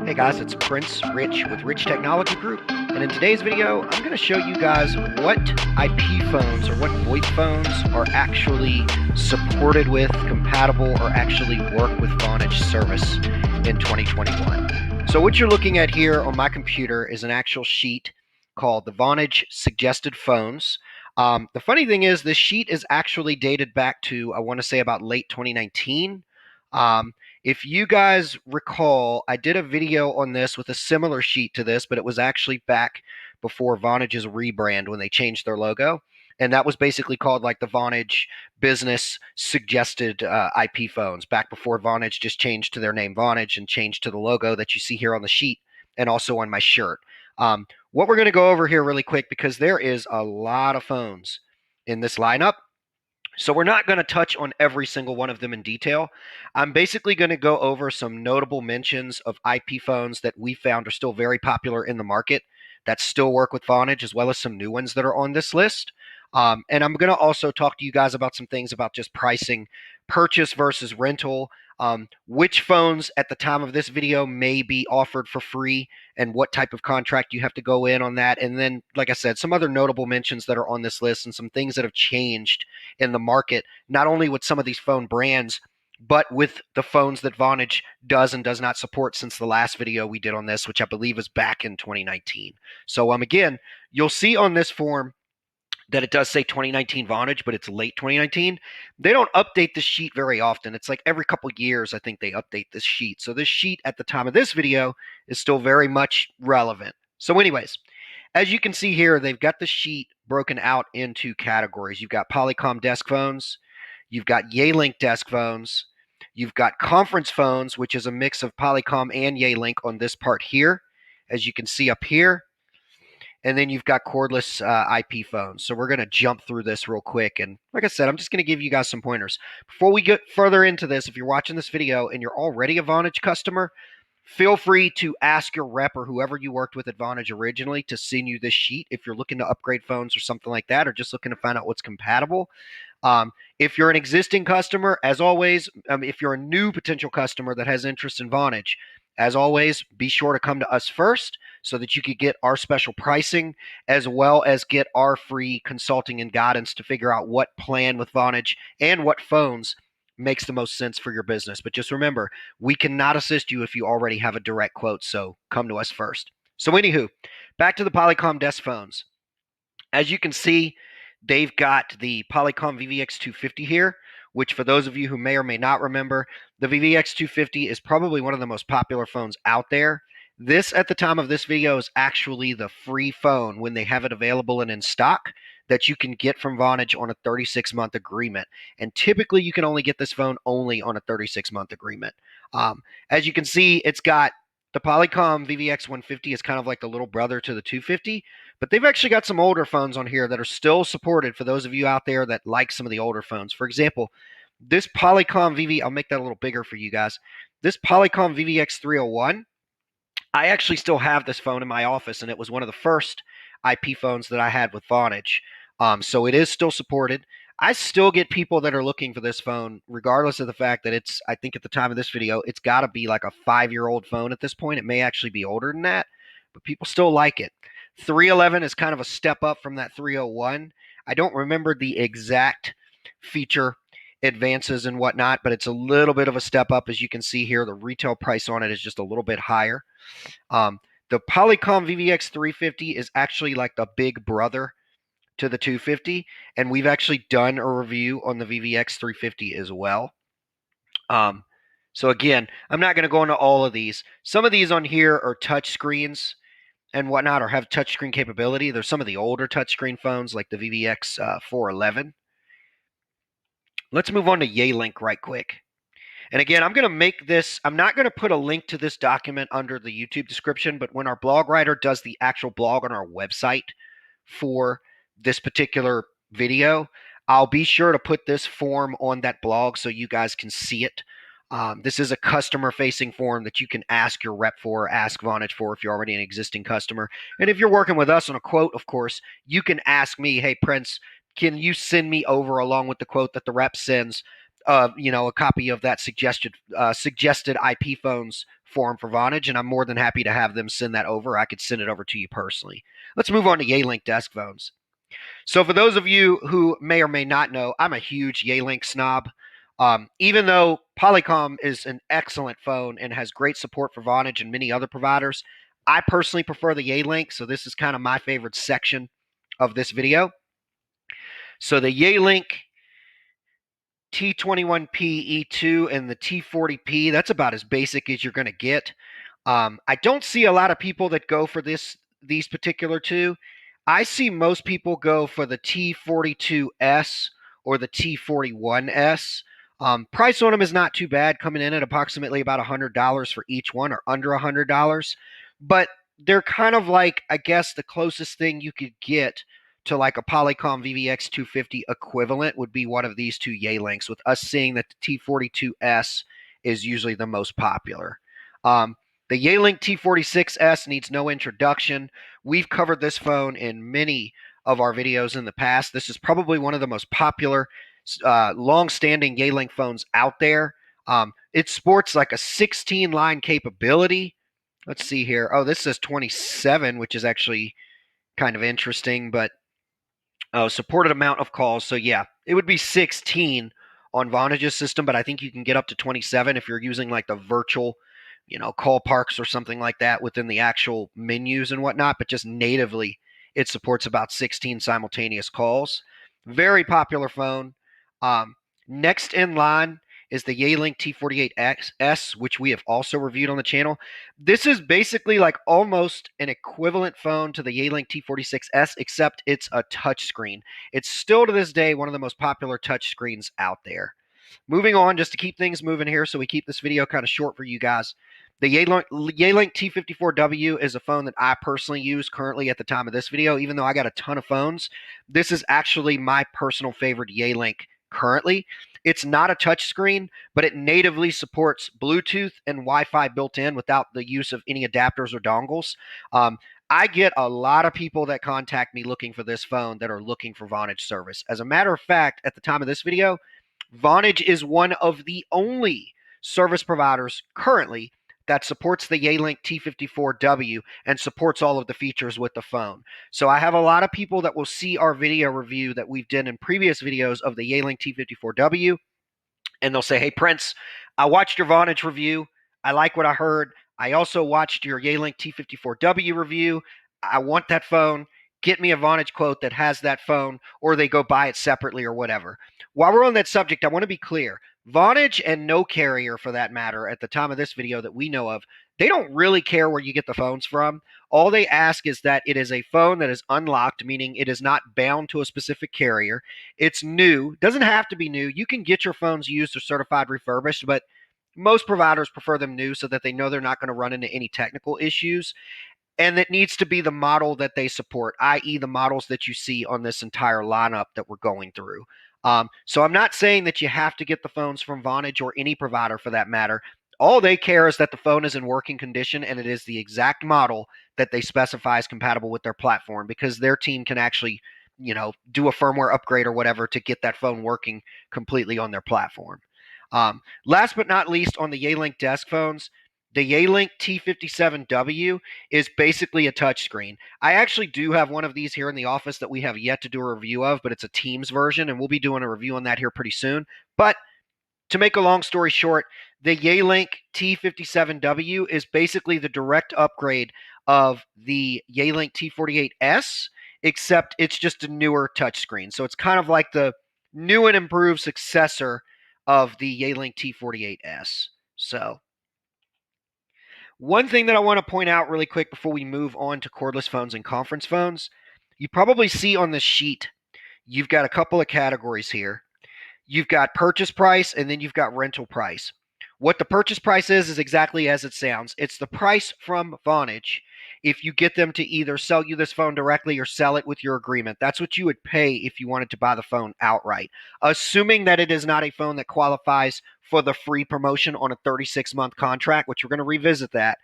Hey guys, it's Prince Rich with Rich Technology Group, and in today's video, I'm going to show you guys what IP phones or what VoIP phones are actually supported with, compatible, or actually work with Vonage service in 2021. So what you're looking at here on my computer is an actual sheet called the Vonage Suggested Phones. The funny thing is this sheet is actually dated back to, I want to say, about late 2019. If you guys recall, I did a video on this with a similar sheet to this, but it was actually back before Vonage's rebrand when they changed their logo. And that was basically called like the Vonage Business Suggested IP phones, back before Vonage just changed to their name Vonage and changed to the logo that you see here on the sheet and also on my shirt. What we're going to go over here really quick, because there is a lot of phones in this lineup. So we're not going to touch on every single one of them in detail. I'm basically going to go over some notable mentions of IP phones that we found are still very popular in the market that still work with Vonage, as well as some new ones that are on this list. And I'm going to also talk to you guys about some things about just pricing, purchase versus rental, which phones at the time of this video may be offered for free, and what type of contract you have to go in on that. And then, like I said, some other notable mentions that are on this list and some things that have changed in the market, not only with some of these phone brands, but with the phones that Vonage does and does not support since the last video we did on this, which I believe is back in 2019. So again, you'll see on this form that it does say 2019 Vonage, but it's late 2019. They don't update this sheet very often. It's like every couple years, I think they update this sheet. So this sheet at the time of this video is still very much relevant. So anyways, as you can see here, they've got the sheet broken out into categories. You've got Polycom desk phones. You've got ALink desk phones. You've got conference phones, which is a mix of Polycom and ALink on this part here, as you can see up here. And then you've got cordless IP phones. So we're going to jump through this real quick. And like I said, I'm just going to give you guys some pointers. Before we get further into this, if you're watching this video and you're already a Vonage customer, feel free to ask your rep or whoever you worked with at Vonage originally to send you this sheet if you're looking to upgrade phones or something like that, or just looking to find out what's compatible. If you're an existing customer, as always, if you're a new potential customer that has interest in Vonage, as always, be sure to come to us first so that you could get our special pricing, as well as get our free consulting and guidance to figure out what plan with Vonage and what phones makes the most sense for your business. But just remember, we cannot assist you if you already have a direct quote, so come to us first. So anywho, back to the Polycom desk phones. As you can see, they've got the Polycom VVX250 here, which for those of you who may or may not remember, the VVX250 is probably one of the most popular phones out there. This, at the time of this video, is actually the free phone when they have it available and in stock that you can get from Vonage on a 36-month agreement. And typically, you can only get this phone only on a 36-month agreement. As you can see, it's got the Polycom VVX150 is kind of like the little brother to the 250, but they've actually got some older phones on here that are still supported for those of you out there that like some of the older phones. For example, this Polycom I'll make that a little bigger for you guys. This Polycom VVX301, I actually still have this phone in my office, and it was one of the first IP phones that I had with Vonage. So it is still supported. I still get people that are looking for this phone, regardless of the fact that it's, I think at the time of this video, it's got to be like a 5-year-old phone at this point. It may actually be older than that, but people still like it. 311 is kind of a step up from that 301. I don't remember the exact feature advances and whatnot, but it's a little bit of a step up. As you can see here, the retail price on it is just a little bit higher. The Polycom VVX350 is actually like the big brother to the 250, and we've actually done a review on the VVX350 as well. So again, I'm not going to go into all of these. Some of these on here are touch screens and whatnot, or have touchscreen capability. There's some of the older touchscreen phones like the VVX 411. Let's move on to ALink right quick. And again, I'm going to make this, I'm not going to put a link to this document under the YouTube description, but when our blog writer does the actual blog on our website for this particular video, I'll be sure to put this form on that blog so you guys can see it. This is a customer-facing form that you can ask your rep for, ask Vonage for if you're already an existing customer. And if you're working with us on a quote, of course, you can ask me, hey, Prince, can you send me over, along with the quote that the rep sends, a copy of that suggested IP phones form for Vonage, and I'm more than happy to have them send that over. I could send it over to you personally. Let's move on to ALink desk phones. So for those of you who may or may not know, I'm a huge ALink snob. Even though Polycom is an excellent phone and has great support for Vonage and many other providers, I personally prefer the ALink, so this is kind of my favorite section of this video. So the ALink T21P E2 and the T40P, that's about as basic as you're going to get. I don't see a lot of people that go for these particular two. I see most people go for the T42S or the T41S. Price on them is not too bad, coming in at approximately about $100 for each one, or under $100. But they're kind of like, I guess, the closest thing you could get to like a Polycom VVX 250 equivalent would be one of these two ALinks, with us seeing that the T42S is usually the most popular. The ALink T46S needs no introduction. We've covered this phone in many of our videos in the past. This is probably one of the most popular, long-standing ALink phones out there. It sports like a 16-line capability. Let's see here. Oh, this says 27, which is actually kind of interesting, but supported amount of calls. So yeah, it would be 16 on Vonage's system, but I think you can get up to 27 if you're using like the virtual, call parks or something like that within the actual menus and whatnot. But just natively, it supports about 16 simultaneous calls. Very popular phone. Next in line is the ALink T48S, which we have also reviewed on the channel. This is basically like almost an equivalent phone to the ALink T46S, except it's a touchscreen. It's still to this day one of the most popular touchscreens out there. Moving on, just to keep things moving here, so we keep this video kind of short for you guys. The ALink T54W is a phone that I personally use currently at the time of this video. Even though I got a ton of phones, this is actually my personal favorite ALink currently. It's not a touchscreen, but it natively supports Bluetooth and Wi-Fi built in without the use of any adapters or dongles. I get a lot of people that contact me looking for this phone that are looking for Vonage service. As a matter of fact, at the time of this video, Vonage is one of the only service providers currently that supports the ALink T54W and supports all of the features with the phone. So I have a lot of people that will see our video review that we've done in previous videos of the ALink T54W, and they'll say, "Hey, Prince, I watched your Vonage review. I like what I heard. I also watched your ALink T54W review. I want that phone. Get me a Vonage quote that has that phone," or they go buy it separately or whatever. While we're on that subject, I want to be clear. Vonage, and no carrier for that matter, at the time of this video that we know of, they don't really care where you get the phones from. All they ask is that it is a phone that is unlocked, meaning it is not bound to a specific carrier. It's new. Doesn't have to be new. You can get your phones used or certified refurbished, but most providers prefer them new so that they know they're not going to run into any technical issues. And it needs to be the model that they support, i.e. the models that you see on this entire lineup that we're going through. So I'm not saying that you have to get the phones from Vonage or any provider for that matter. All they care is that the phone is in working condition and it is the exact model that they specify is compatible with their platform, because their team can actually, do a firmware upgrade or whatever to get that phone working completely on their platform. Last but not least, on the ALink desk phones, the ALink T57W is basically a touchscreen. I actually do have one of these here in the office that we have yet to do a review of, but it's a Teams version, and we'll be doing a review on that here pretty soon. But to make a long story short, the ALink T57W is basically the direct upgrade of the ALink T48S, except it's just a newer touchscreen. So it's kind of like the new and improved successor of the ALink T48S. So one thing that I want to point out really quick before we move on to cordless phones and conference phones, you probably see on this sheet, you've got a couple of categories here. You've got purchase price, and then you've got rental price. What the purchase price is exactly as it sounds. It's the price from Vonage if you get them to either sell you this phone directly or sell it with your agreement. That's what you would pay if you wanted to buy the phone outright, assuming that it is not a phone that qualifies for the free promotion on a 36-month contract, which we're going to revisit that.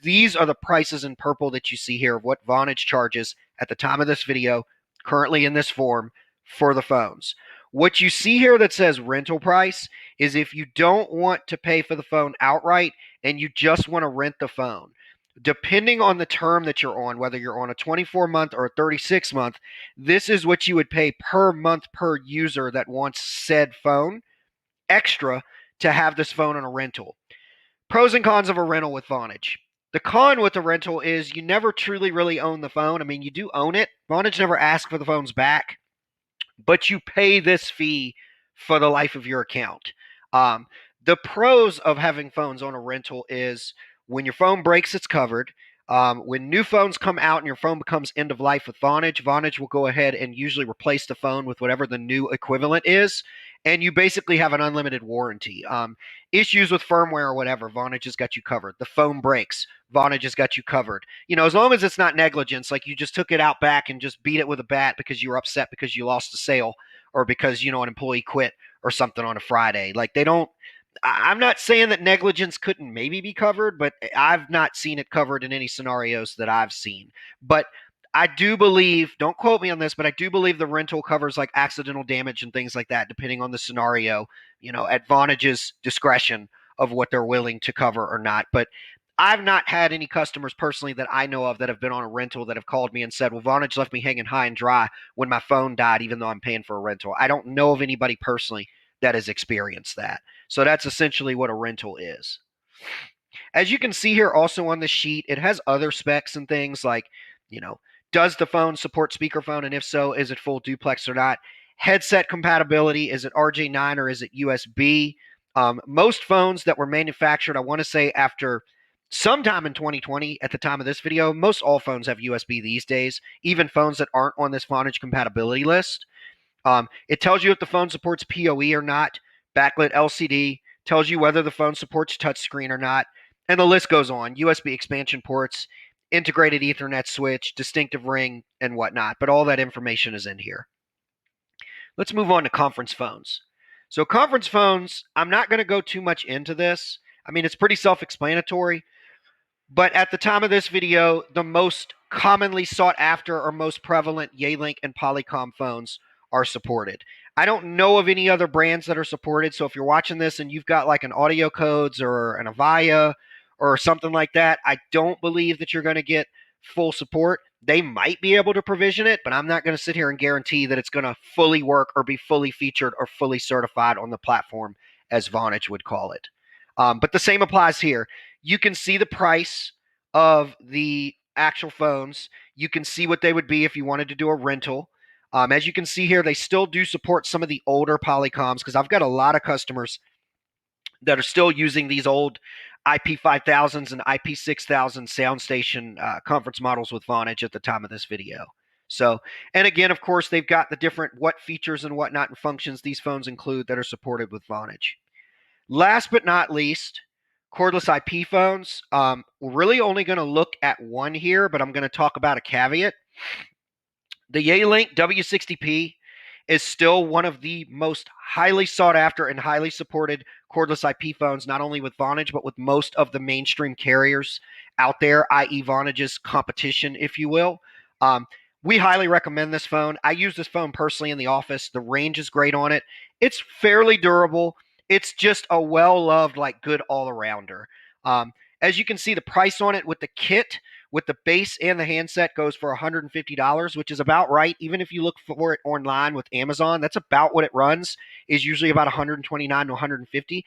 These are the prices in purple that you see here of what Vonage charges at the time of this video, currently in this form, for the phones. What you see here that says rental price is if you don't want to pay for the phone outright and you just want to rent the phone. Depending on the term that you're on, whether you're on a 24-month or a 36-month, this is what you would pay per month per user that wants said phone extra to have this phone on a rental. Pros and cons of a rental with Vonage. The con with the rental is you never truly really own the phone. I mean, you do own it. Vonage never asks for the phones back, but you pay this fee for the life of your account. Um, the pros of having phones on a rental is when your phone breaks, it's covered. When new phones come out and your phone becomes end of life with Vonage, Vonage will go ahead and usually replace the phone with whatever the new equivalent is. And you basically have an unlimited warranty. Issues with firmware or whatever, Vonage has got you covered. The phone breaks, Vonage has got you covered. You know, as long as it's not negligence, like you just took it out back and just beat it with a bat because you were upset because you lost a sale or because, you know, an employee quit or something on a Friday. Like they don't, I'm not saying that negligence couldn't maybe be covered, but I've not seen it covered in any scenarios that I've seen. But I do believe, don't quote me on this, but I do believe the rental covers like accidental damage and things like that, depending on the scenario, you know, at Vonage's discretion of what they're willing to cover or not. But I've not had any customers personally that I know of that have been on a rental that have called me and said, well, Vonage left me hanging high and dry when my phone died, even though I'm paying for a rental. I don't know of anybody personally that has experienced that. So that's essentially what a rental is. As you can see here also on the sheet, it has other specs and things like, you know, does the phone support speakerphone? And if so, is it full duplex or not? Headset compatibility, is it RJ9 or is it USB? Most phones that were manufactured, I want to say after sometime in 2020 at the time of this video, most all phones have USB these days, even phones that aren't on this Vonage compatibility list. It tells you if the phone supports PoE or not, backlit LCD, tells you whether the phone supports touchscreen or not, and the list goes on. USB expansion ports, integrated Ethernet switch, distinctive ring, and whatnot. But all that information is in here. Let's move on to conference phones. So conference phones, I'm not going to go too much into this. I mean, it's pretty self-explanatory. But at the time of this video, the most commonly sought after or most prevalent ALink and Polycom phones are supported. I don't know of any other brands that are supported. So if you're watching this and you've got like an Audio Codes or an Avaya or something like that, I don't believe that you're going to get full support. They might be able to provision it, but I'm not going to sit here and guarantee that it's going to fully work or be fully featured or fully certified on the platform as Vonage would call it. But the same applies here. You can see the price of the actual phones. You can see what they would be if you wanted to do a rental. As you can see here, they still do support some of the older Polycoms because I've got a lot of customers that are still using these old IP5000s and IP6000 SoundStation conference models with Vonage at the time of this video. So, and again, of course, they've got the different what features and whatnot and functions these phones include that are supported with Vonage. Last but not least, cordless IP phones. We're really only going to look at one here, but I'm going to talk about a caveat. The ALink W60P is still one of the most highly sought after and highly supported cordless IP phones, not only with Vonage, but with most of the mainstream carriers out there, i.e. Vonage's competition, if you will. We highly recommend this phone. I use this phone personally in the office. The range is great on it. It's fairly durable. It's just a well-loved, like, good all-arounder. As you can see, the price on it with the kit, with the base and the handset goes for $150, which is about right. Even if you look for it online with Amazon, that's about what it runs, is usually about $129 to $150.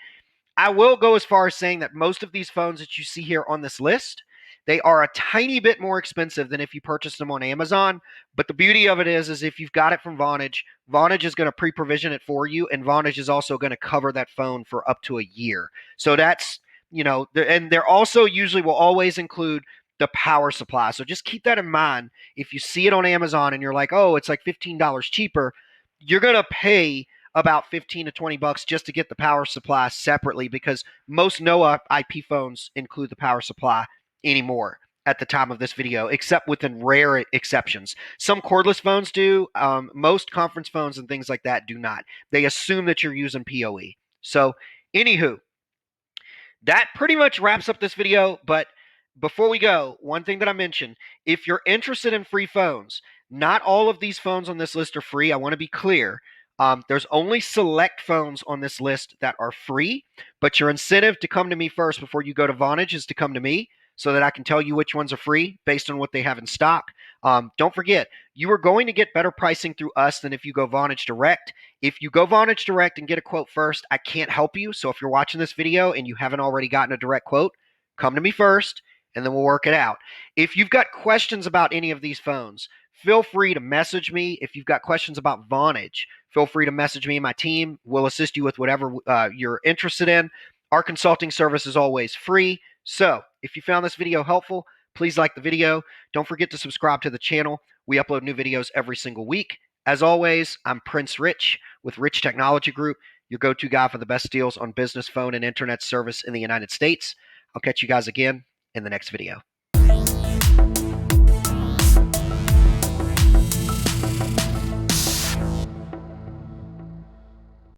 I will go as far as saying that most of these phones that you see here on this list, they are a tiny bit more expensive than if you purchased them on Amazon. But the beauty of it is if you've got it from Vonage, Vonage is going to pre-provision it for you, and Vonage is also going to cover that phone for up to a year. So that's, you know, and they're also usually will always include the power supply. So just keep that in mind. If you see it on Amazon and you're like, oh, it's like $15 cheaper, you're going to pay about 15 to 20 bucks just to get the power supply separately, because most no IP phones include the power supply anymore at the time of this video, except within rare exceptions. Some cordless phones do. Most conference phones and things like that do not. They assume that you're using PoE. So, anywho, that pretty much wraps up this video. But before we go, one thing that I mentioned, if you're interested in free phones, not all of these phones on this list are free. I want to be clear. There's only select phones on this list that are free, but your incentive to come to me first before you go to Vonage is to come to me so that I can tell you which ones are free based on what they have in stock. Don't forget, you are going to get better pricing through us than if you go Vonage Direct. If you go Vonage Direct and get a quote first, I can't help you. So if you're watching this video and you haven't already gotten a direct quote, come to me first and then we'll work it out. If you've got questions about any of these phones, feel free to message me. If you've got questions about Vonage, feel free to message me and my team. We'll assist you with whatever you're interested in. Our consulting service is always free. So if you found this video helpful, please like the video. Don't forget to subscribe to the channel. We upload new videos every single week. As always, I'm Prince Rich with Rich Technology Group, your go-to guy for the best deals on business phone and internet service in the United States. I'll catch you guys again in the next video.